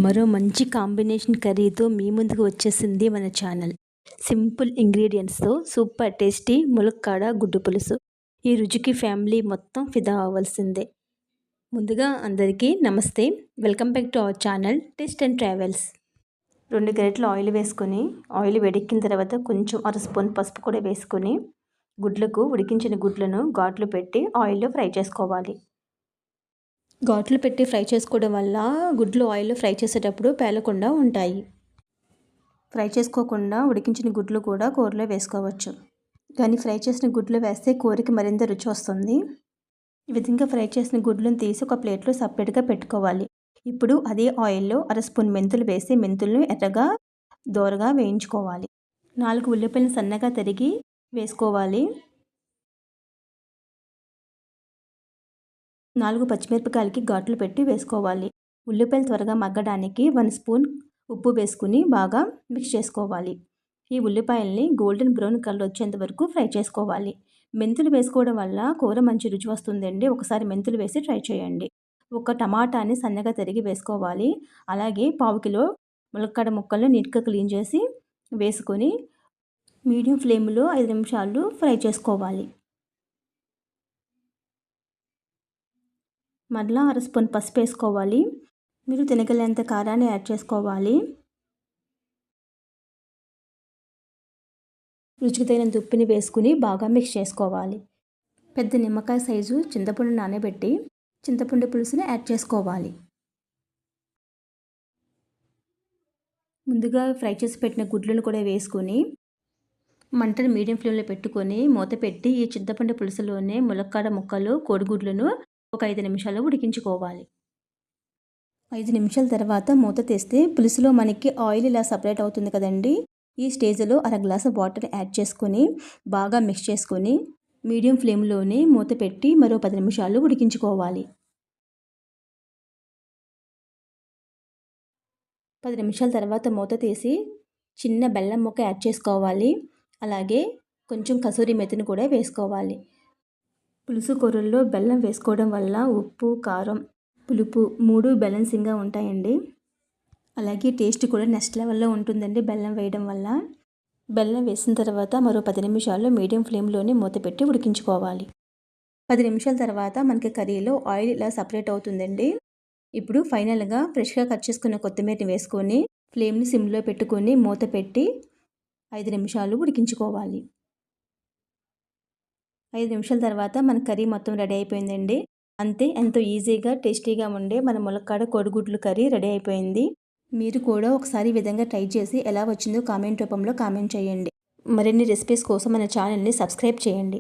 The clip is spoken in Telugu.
మరో మంచి కాంబినేషన్ కర్రీతో మీ ముందుకు వచ్చేసింది మన ఛానల్. సింపుల్ ఇంగ్రీడియంట్స్తో సూపర్ టేస్టీ ములక్కాడ గుడ్డు పులుసు. ఈ రుచికి ఫ్యామిలీ మొత్తం ఫిదా అవ్వాల్సిందే. ముందుగా అందరికీ నమస్తే. Welcome back to our channel taste and travels. 2 గరిటెలు ఆయిల్ వేసుకొని, ఆయిల్ వేడెక్కిన తర్వాత కొంచెం అర స్పూన్ పసుపు కూడా వేసుకొని, గుడ్లకు ఉడికించిన గుడ్లను ఘాట్లు పెట్టి ఆయిల్లో ఫ్రై చేసుకోవాలి. ఘాట్లు పెట్టి ఫ్రై చేసుకోవడం వల్ల గుడ్లు ఆయిల్లో ఫ్రై చేసేటప్పుడు పేలకుండా ఉంటాయి. ఫ్రై చేసుకోకుండా ఉడికించిన గుడ్లు కూడా కూరలో వేసుకోవచ్చు, కానీ ఫ్రై చేసిన గుడ్లు వేస్తే కూరకి మరింత రుచి వస్తుంది. ఈ విధంగా ఫ్రై చేసిన గుడ్లను తీసి ఒక ప్లేట్లో సపరేట్గా పెట్టుకోవాలి. ఇప్పుడు అదే ఆయిల్లో అర స్పూన్ మెంతులు వేసి మెంతులను ఎర్రగా దోరగా వేయించుకోవాలి. 4 ఉల్లిపాయలను సన్నగా తరిగి వేసుకోవాలి. 4 పచ్చిమిరపకాయలకి ఘాట్లు పెట్టి వేసుకోవాలి. ఉల్లిపాయలు త్వరగా మగ్గడానికి 1 స్పూన్ ఉప్పు వేసుకుని బాగా మిక్స్ చేసుకోవాలి. ఈ ఉల్లిపాయల్ని గోల్డెన్ బ్రౌన్ కలర్ వచ్చేంత వరకు ఫ్రై చేసుకోవాలి. మెంతులు వేసుకోవడం వల్ల కూర మంచి రుచి వస్తుందండి. ఒకసారి మెంతులు వేసి ట్రై చేయండి. ఒక టమాటాని సన్నగా తరిగి వేసుకోవాలి. అలాగే 1/2 కిలో ములక్కాడ ముక్కలను నీట్గా క్లీన్ చేసి వేసుకొని మీడియం ఫ్లేమ్లో 5 నిమిషాలు ఫ్రై చేసుకోవాలి. మరలా అర స్పూన్ పసుపు వేసుకోవాలి. మీరు తినగలేంత కారాన్ని యాడ్ చేసుకోవాలి. రుచికి తగినంత ఉప్పుని వేసుకుని బాగా మిక్స్ చేసుకోవాలి. పెద్ద నిమ్మకాయ సైజు చింతపండు నానబెట్టి చింతపండు పులుసుని యాడ్ చేసుకోవాలి. ముందుగా ఫ్రై చేసి పెట్టిన గుడ్లను కూడా వేసుకొని మంటను మీడియం ఫ్లేమ్లో పెట్టుకొని మూత పెట్టి ఈ చింతపండు పులుసులోనే ములక్కాడ ముక్కలు కోడిగుడ్లను ఒక 5 నిమిషాలు ఉడికించుకోవాలి. 5 నిమిషాల తర్వాత మూత తీస్తే పులుసులో మనకి ఆయిల్ ఇలా సపరేట్ అవుతుంది కదండి. ఈ స్టేజ్లో అర గ్లాసు వాటర్ యాడ్ చేసుకొని బాగా మిక్స్ చేసుకొని మీడియం ఫ్లేమ్లోనే మూత పెట్టి మరో 10 నిమిషాలు ఉడికించుకోవాలి. 10 నిమిషాల తర్వాత మూత తీసి చిన్న బెల్లం ముక్క యాడ్ చేసుకోవాలి. అలాగే కొంచెం కసూరి మెతిని కూడా వేసుకోవాలి. పులుసు కూరల్లో బెల్లం వేసుకోవడం వల్ల ఉప్పు, కారం, పులుపు 3 బ్యాలెన్సింగ్గా ఉంటాయండి. అలాగే టేస్ట్ కూడా నెక్స్ట్ లెవెల్లో ఉంటుందండి బెల్లం వేయడం వల్ల. బెల్లం వేసిన తర్వాత మరో 10 నిమిషాలు మీడియం ఫ్లేమ్లోనే మూత పెట్టి ఉడికించుకోవాలి. 10 నిమిషాల తర్వాత మనకి కర్రీలో ఆయిల్ ఇలా సపరేట్ అవుతుందండి. ఇప్పుడు ఫైనల్గా ఫ్రెష్గా కట్ చేసుకున్న కొత్తిమీరని వేసుకొని ఫ్లేమ్ని సిమ్లో పెట్టుకొని మూత పెట్టి 5 నిమిషాలు ఉడికించుకోవాలి. 5 నిమిషాల తర్వాత మన కర్రీ మొత్తం రెడీ అయిపోయిందండి. అంతే, ఎంతో ఈజీగా టేస్టీగా ఉండే మన ములక్కాడ కోడిగుడ్లు కర్రీ రెడీ అయిపోయింది. మీరు కూడా ఒకసారి ఈ విధంగా ట్రై చేసి ఎలా వచ్చిందో కామెంట్ రూపంలో కామెంట్ చేయండి. మరిన్ని రెసిపీస్ కోసం మన ఛానల్ని సబ్స్క్రైబ్ చేయండి.